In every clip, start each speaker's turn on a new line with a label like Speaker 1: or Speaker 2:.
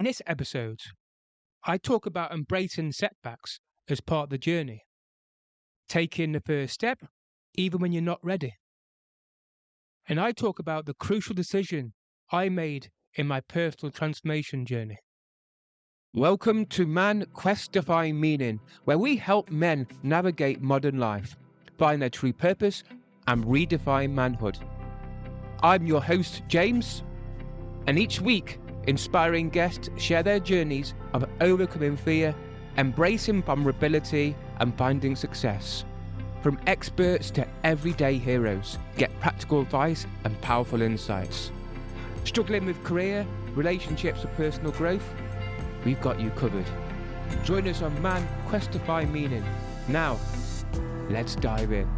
Speaker 1: In this episode, I talk about embracing setbacks as part of the journey, taking the first step even when you're not ready. And I talk about the crucial decision I made in my personal transformation journey. Welcome to Man Quest Define Meaning, where we help men navigate modern life, find their true purpose, and redefine manhood. I'm your host, James, and each week, inspiring guests share their journeys of overcoming fear, embracing vulnerability, and finding success. From experts to everyday heroes, get practical advice and powerful insights. Struggling with career, relationships, or personal growth? We've got you covered. Join us on Man Quest to Find Meaning. Now, let's dive in.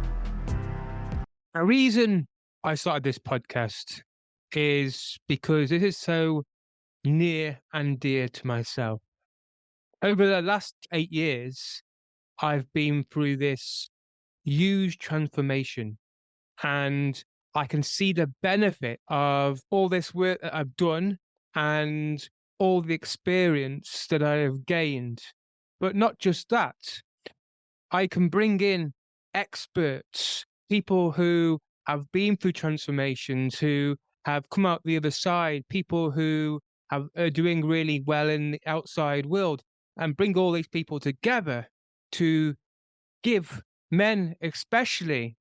Speaker 1: The reason I started this podcast is because it is so near and dear to myself. Over the last 8 years, I've been through this huge transformation, and I can see the benefit of all this work that I've done and all the experience that I have gained. But not just that, I can bring in experts, people who have been through transformations, who have come out the other side, people who are doing really well in the outside world, and bring all these people together to give men especially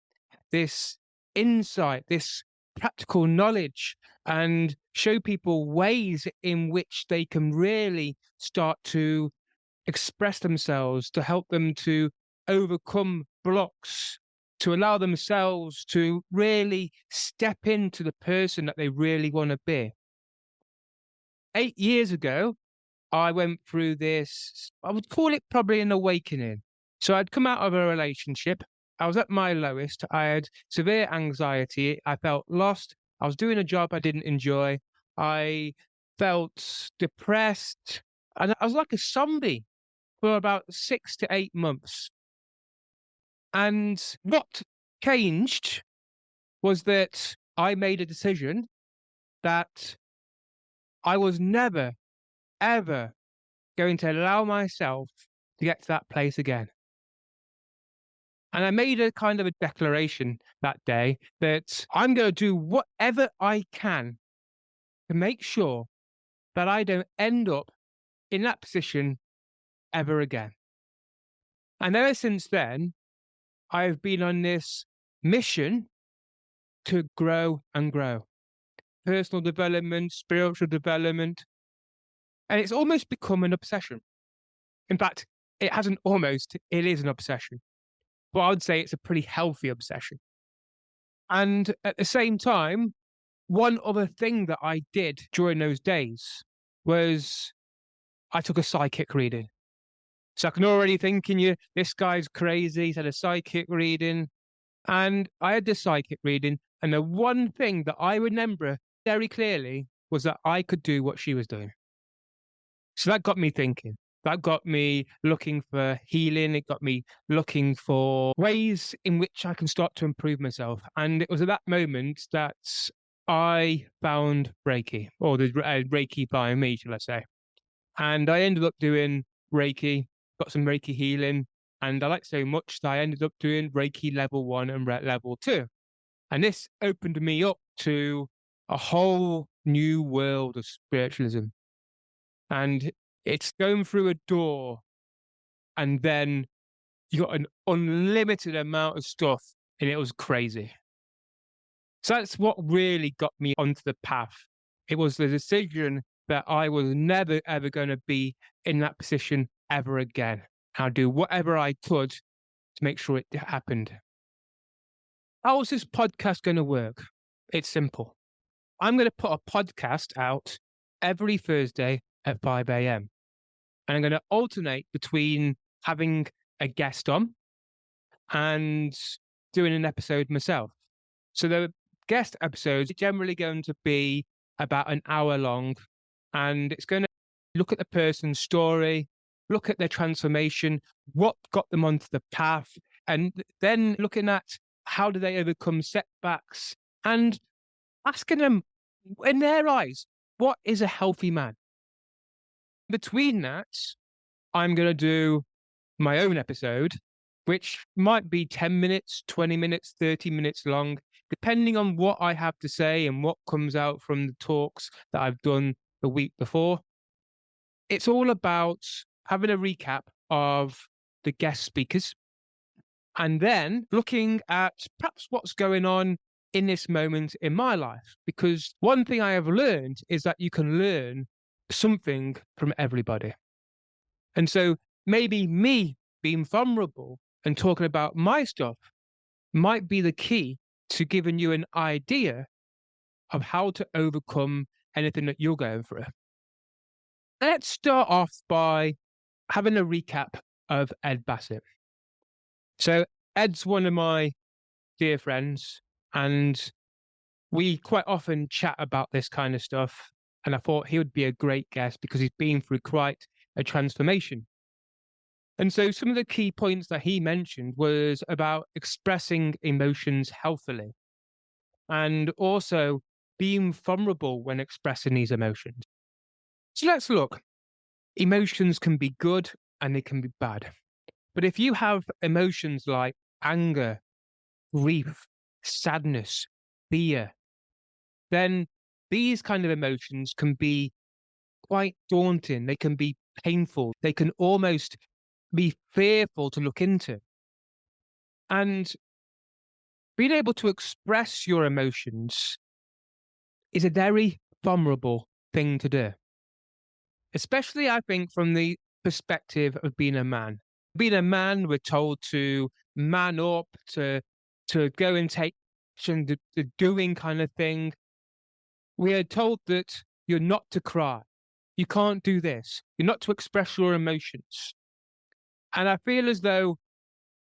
Speaker 1: this insight, this practical knowledge, and show people ways in which they can really start to express themselves, to help them to overcome blocks, to allow themselves to really step into the person that they really want to be. 8 years ago, I went through this, I would call it probably an awakening. So I'd come out of a relationship. I was at my lowest. I had severe anxiety. I felt lost. I was doing a job I didn't enjoy. I felt depressed. And I was like a zombie for about 6 to 8 months. And what changed was that I made a decision that I was never, ever going to allow myself to get to that place again. And I made a kind of a declaration that day that I'm going to do whatever I can to make sure that I don't end up in that position ever again. And ever since then, I've been on this mission to grow and grow. Personal development, spiritual development. And it's almost become an obsession. In fact, it hasn't almost, it is an obsession. But I would say it's a pretty healthy obsession. And at the same time, one other thing that I did during those days was I took a psychic reading. So I can already think this guy's crazy. He's had a psychic reading. And I had this psychic reading. And the one thing that I remember very clearly was that I could do what she was doing. So that got me thinking. That got me looking for healing. It got me looking for ways in which I can start to improve myself. And it was at that moment that I found Reiki, or the Reiki by me, shall I say. And I ended up doing Reiki, got some Reiki healing. And I liked so much that I ended up doing Reiki level 1 and level 2. And this opened me up to a whole new world of spiritualism. And it's going through a door, and then you got an unlimited amount of stuff, and it was crazy. So that's what really got me onto the path. It was the decision that I was never, ever going to be in that position ever again. I'll do whatever I could to make sure it happened. How is this podcast going to work? It's simple. I'm going to put a podcast out every Thursday at 5 a.m. And I'm going to alternate between having a guest on and doing an episode myself. So the guest episodes are generally going to be about an hour long, and it's going to look at the person's story, look at their transformation, what got them onto the path, and then looking at how do they overcome setbacks, and asking them, in their eyes, what is a healthy man? Between that, I'm going to do my own episode, which might be 10 minutes, 20 minutes, 30 minutes long, depending on what I have to say and what comes out from the talks that I've done the week before. It's all about having a recap of the guest speakers and then looking at perhaps what's going on in this moment in my life. Because one thing I have learned is that you can learn something from everybody. And so maybe me being vulnerable and talking about my stuff might be the key to giving you an idea of how to overcome anything that you're going through. Let's start off by having a recap of Ed Bassett. So, Ed's one of my dear friends, and we quite often chat about this kind of stuff. And I thought he would be a great guest because he's been through quite a transformation. And so some of the key points that he mentioned was about expressing emotions healthily and also being vulnerable when expressing these emotions. So let's look. Emotions can be good and they can be bad. But if you have emotions like anger, grief, sadness, fear, then these kind of emotions can be quite daunting. They can be painful. They can almost be fearful to look into. And being able to express your emotions is a very vulnerable thing to do, especially, I think, from the perspective of being a man. Being a man, we're told to man up, to go and take action, the doing kind of thing. We are told that you're not to cry. You can't do this. You're not to express your emotions. And I feel as though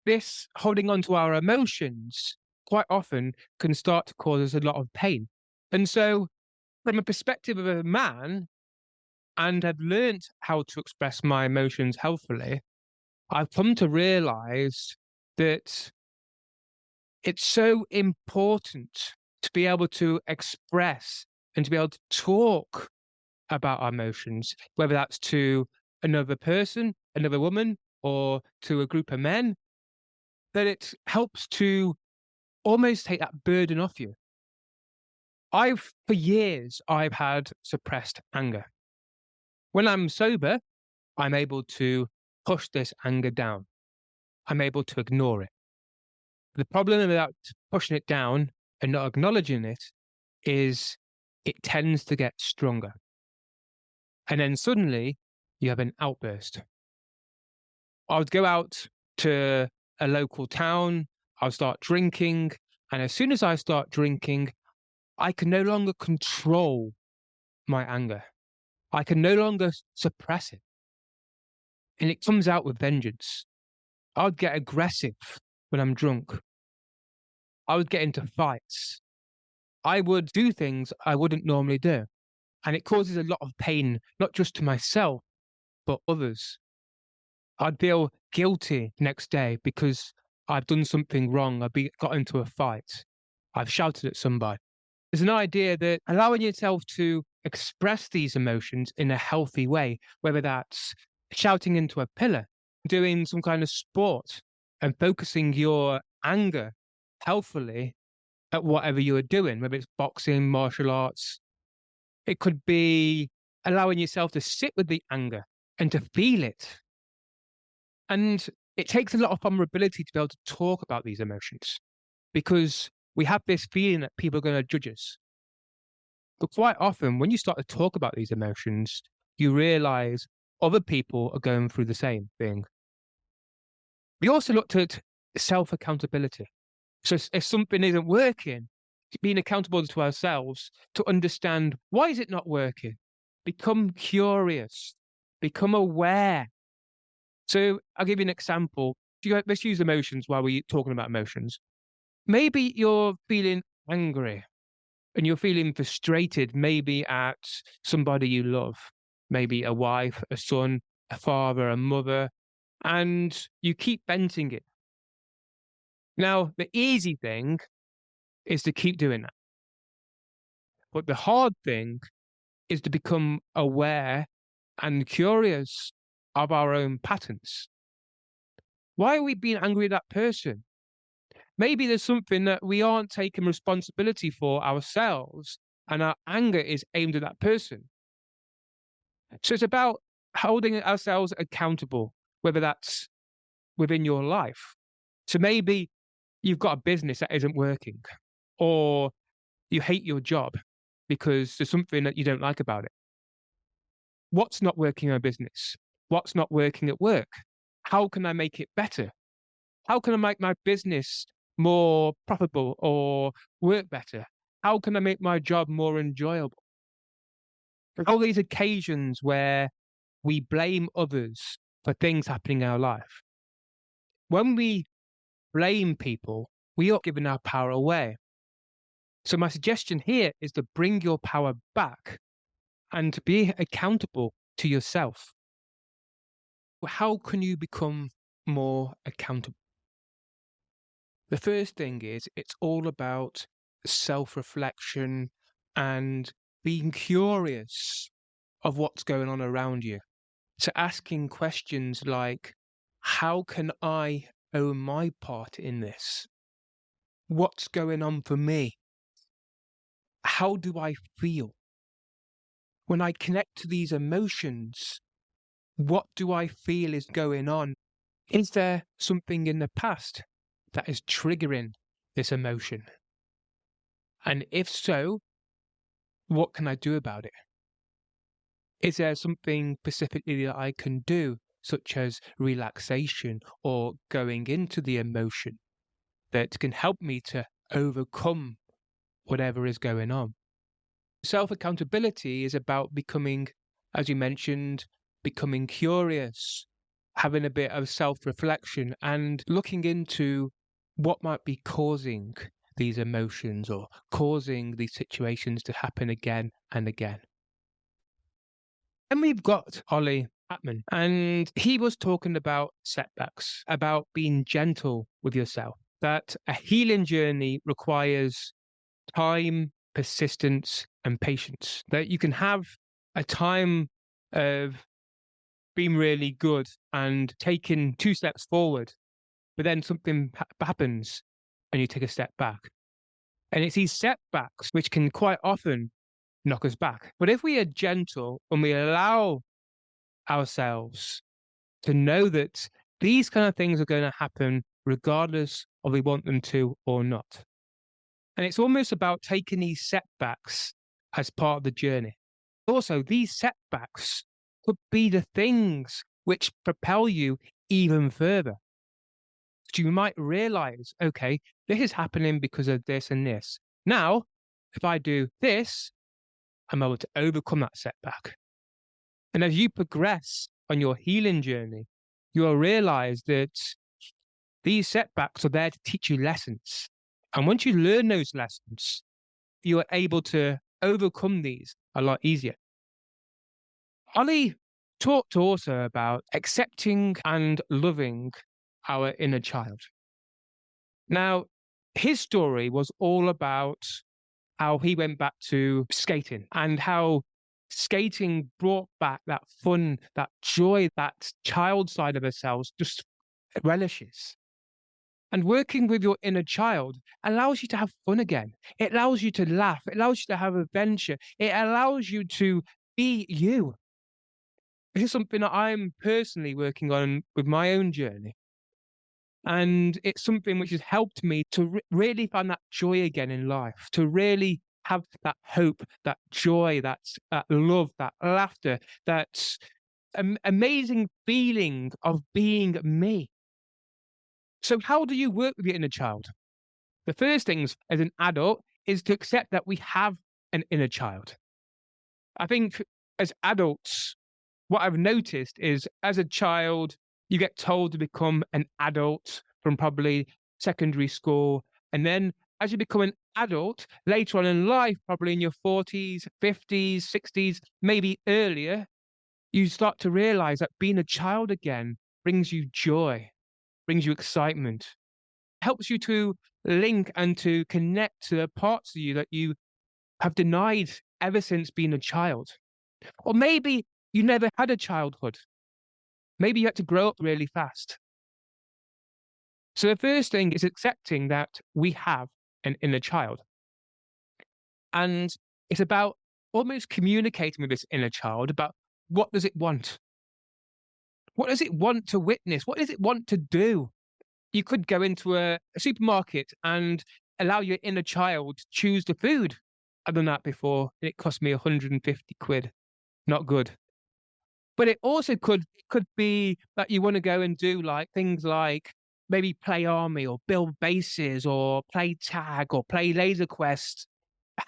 Speaker 1: this holding on to our emotions quite often can start to cause us a lot of pain. And so, from a perspective of a man, and I've learned how to express my emotions healthily, I've come to realize that it's so important to be able to express and to be able to talk about our emotions, whether that's to another person, another woman, or to a group of men, that it helps to almost take that burden off you. For years, I've had suppressed anger. When I'm sober, I'm able to push this anger down. I'm able to ignore it. The problem about pushing it down and not acknowledging it is it tends to get stronger. And then suddenly you have an outburst. I would go out to a local town, I'll start drinking, and as soon as I start drinking, I can no longer control my anger. I can no longer suppress it. And it comes out with vengeance. I would get aggressive when I'm drunk. I would get into fights. I would do things I wouldn't normally do. And it causes a lot of pain, not just to myself, but others. I'd feel guilty next day because I've done something wrong. Got into a fight. I've shouted at somebody. There's an idea that allowing yourself to express these emotions in a healthy way, whether that's shouting into a pillar, doing some kind of sport, and focusing your anger healthily at whatever you are doing, whether it's boxing, martial arts. It could be allowing yourself to sit with the anger and to feel it. And it takes a lot of vulnerability to be able to talk about these emotions because we have this feeling that people are going to judge us. But quite often, when you start to talk about these emotions, you realize other people are going through the same thing. We also looked at self accountability. So if something isn't working, being accountable to ourselves to understand why is it not working? Become curious, become aware. So I'll give you an example. Let's use emotions while we're talking about emotions. Maybe you're feeling angry and you're feeling frustrated, maybe at somebody you love, maybe a wife, a son, a father, a mother, and you keep venting it. Now, the easy thing is to keep doing that. But the hard thing is to become aware and curious of our own patterns. Why are we being angry at that person? Maybe there's something that we aren't taking responsibility for ourselves, and our anger is aimed at that person. So it's about holding ourselves accountable, whether that's within your life. So maybe you've got a business that isn't working, or you hate your job because there's something that you don't like about it. What's not working in a business? What's not working at work? How can I make it better? How can I make my business more profitable or work better? How can I make my job more enjoyable? All these occasions where we blame others for things happening in our life. When we blame people, we are giving our power away. So my suggestion here is to bring your power back and to be accountable to yourself. How can you become more accountable? The first thing is it's all about self-reflection and being curious of what's going on around you. So asking questions like, how can I own my part in this? What's going on for me? How do I feel? When I connect to these emotions, what do I feel is going on? Is there something in the past that is triggering this emotion? And if so, what can I do about it? Is there something specifically that I can do, such as relaxation or going into the emotion, that can help me to overcome whatever is going on? Self-accountability is about becoming, as you mentioned, becoming curious, having a bit of self-reflection and looking into what might be causing these emotions or causing these situations to happen again and again. And we've got Ollie Chapman, and he was talking about setbacks, about being gentle with yourself, that a healing journey requires time, persistence, and patience. That you can have a time of being really good and taking 2 steps forward, but then something happens and you take a step back. And it's these setbacks which can quite often knock us back. But if we are gentle and we allow ourselves to know that these kind of things are going to happen regardless of we want them to or not. And it's almost about taking these setbacks as part of the journey. Also, these setbacks could be the things which propel you even further. So you might realize, okay, this is happening because of this and this. Now, if I do this, I'm able to overcome that setback. And as you progress on your healing journey, you'll realize that these setbacks are there to teach you lessons. And once you learn those lessons, you are able to overcome these a lot easier. Ollie talked also about accepting and loving our inner child. Now, his story was all about how he went back to skating and how skating brought back that fun, that joy, that child side of ourselves just relishes. And working with your inner child allows you to have fun again. It allows you to laugh. It allows you to have adventure. It allows you to be you. This is something that I'm personally working on with my own journey. And it's something which has helped me to really find that joy again in life, to really have that hope, that joy, that love, that laughter, that amazing feeling of being me. So how do you work with your inner child? The first things as an adult is to accept that we have an inner child. I think as adults, what I've noticed is as a child, you get told to become an adult from probably secondary school. And then as you become an adult later on in life, probably in your 40s, 50s, 60s, maybe earlier, you start to realize that being a child again brings you joy, brings you excitement, helps you to link and to connect to the parts of you that you have denied ever since being a child. Or maybe you never had a childhood. Maybe you had to grow up really fast. So the first thing is accepting that we have an inner child. And it's about almost communicating with this inner child about what does it want? What does it want to witness? What does it want to do? You could go into a supermarket and allow your inner child to choose the food. I've done that before. It cost me 150 quid. Not good. But it also could be that you want to go and do like things like maybe play army or build bases or play tag or play laser quest.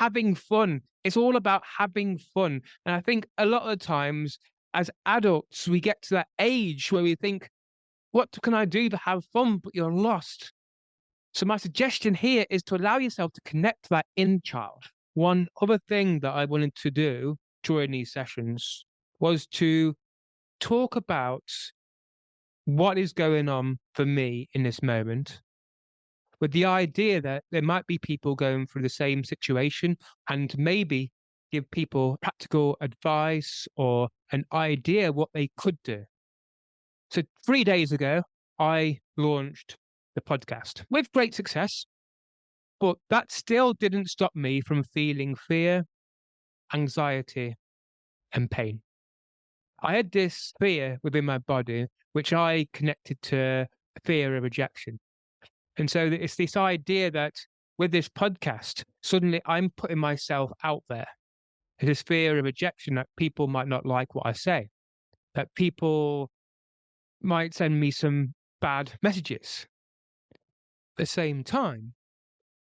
Speaker 1: Having fun. It's all about having fun. And I think a lot of the times as adults, we get to that age where we think, what can I do to have fun? But you're lost. So my suggestion here is to allow yourself to connect to that inner child. One other thing that I wanted to do during these sessions was to talk about what is going on for me in this moment, with the idea that there might be people going through the same situation and maybe give people practical advice or an idea what they could do. So 3 days ago, I launched the podcast with great success, but that still didn't stop me from feeling fear, anxiety, and pain. I had this fear within my body, which I connected to fear of rejection. And so it's this idea that with this podcast, suddenly I'm putting myself out there. There's this fear of rejection that people might not like what I say, that people might send me some bad messages. At the same time,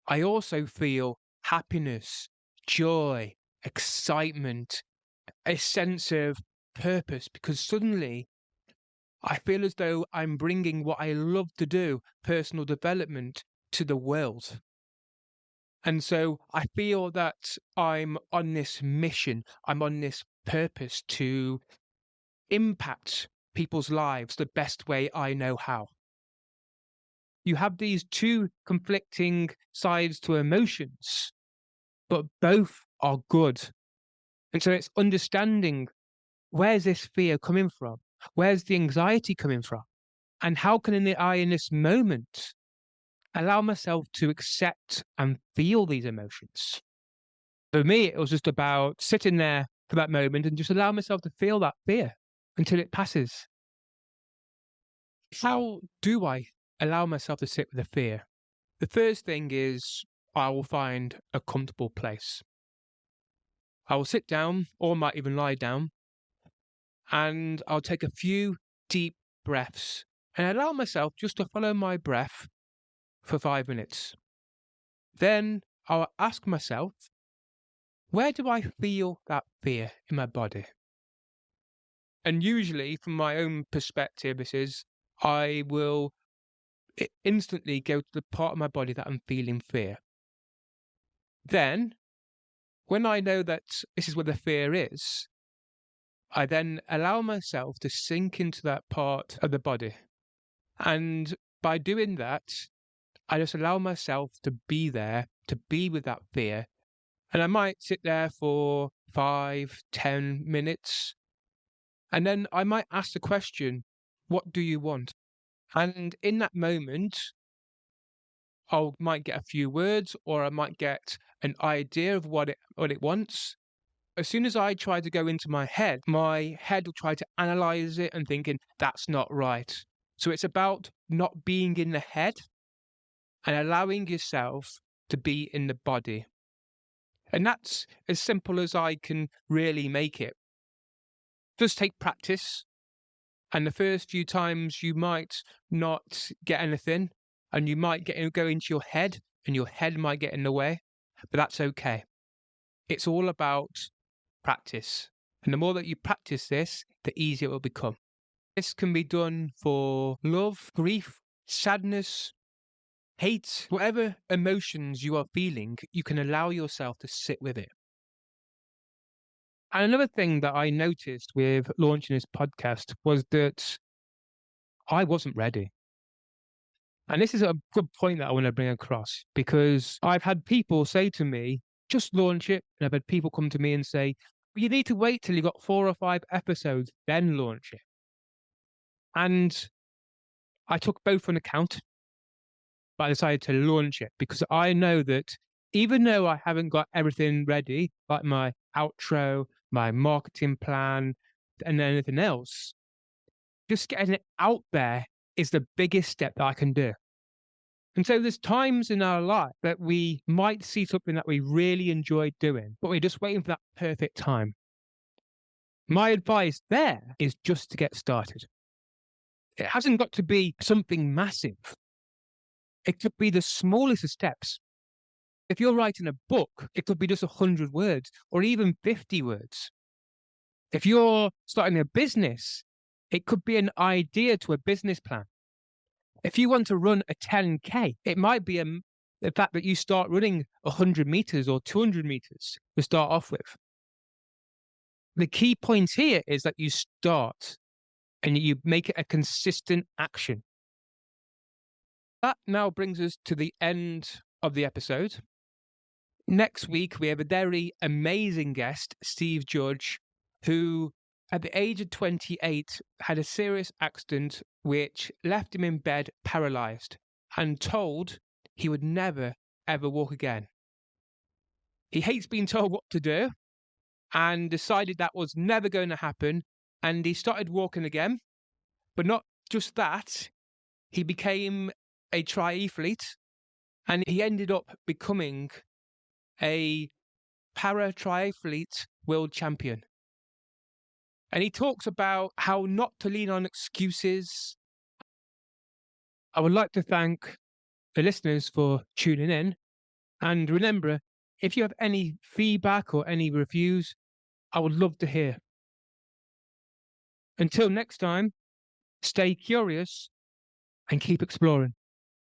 Speaker 1: I also feel happiness, joy, excitement, a sense of purpose, because suddenly I feel as though I'm bringing what I love to do, personal development, to the world. And so I feel that I'm on this mission, I'm on this purpose to impact people's lives the best way I know how. You have these two conflicting sides to emotions, but both are good. And so it's understanding, where's this fear coming from? Where's the anxiety coming from? And how can I, in this moment, allow myself to accept and feel these emotions? For me, it was just about sitting there for that moment and just allow myself to feel that fear until it passes. How do I allow myself to sit with the fear? The first thing is I will find a comfortable place. I will sit down or might even lie down and I'll take a few deep breaths and allow myself just to follow my breath for 5 minutes. Then I'll ask myself, where do I feel that fear in my body? And usually, from my own perspective, this is I will instantly go to the part of my body that I'm feeling fear. Then, when I know that this is where the fear is, I then allow myself to sink into that part of the body. And by doing that, I just allow myself to be there, to be with that fear. And I might sit there for 5-10 minutes. And then I might ask the question, what do you want? And in that moment, I might get a few words or I might get an idea of what it wants. As soon as I try to go into my head will try to analyze it and thinking, that's not right. So it's about not being in the head and allowing yourself to be in the body. And that's as simple as I can really make it. Just take practice. And the first few times you might not get anything and you might go into your head and your head might get in the way, but that's okay. It's all about practice. And the more that you practice this, the easier it will become. This can be done for love, grief, sadness, hate, whatever emotions you are feeling, you can allow yourself to sit with it. And another thing that I noticed with launching this podcast was that I wasn't ready. And this is a good point that I want to bring across because I've had people say to me, just launch it. And I've had people come to me and say, You need to wait till you've got 4 or 5 episodes, then launch it. And I took both on account, but I decided to launch it because I know that even though I haven't got everything ready, like my outro, my marketing plan, and anything else, just getting it out there is the biggest step that I can do. And so there's times in our life that we might see something that we really enjoy doing, but we're just waiting for that perfect time. My advice there is just to get started. It hasn't got to be something massive. It could be the smallest of steps. If you're writing a book, it could be just 100 words or even 50 words. If you're starting a business, it could be an idea to a business plan. If you want to run a 10K, it might be the fact that you start running 100 meters or 200 meters to start off with. The key point here is that you start and you make it a consistent action. That now brings us to the end of the episode. Next week, we have a very amazing guest, Steve Judge, who at the age of 28 had a serious accident which left him in bed paralyzed and told he would never, ever walk again. He hates being told what to do and decided that was never going to happen. And he started walking again. But not just that, he became a triathlete and he ended up becoming a para-triathlete world champion. And he talks about how not to lean on excuses. I would like to thank the listeners for tuning in. And remember, if you have any feedback or any reviews, I would love to hear. Until next time, stay curious and keep exploring.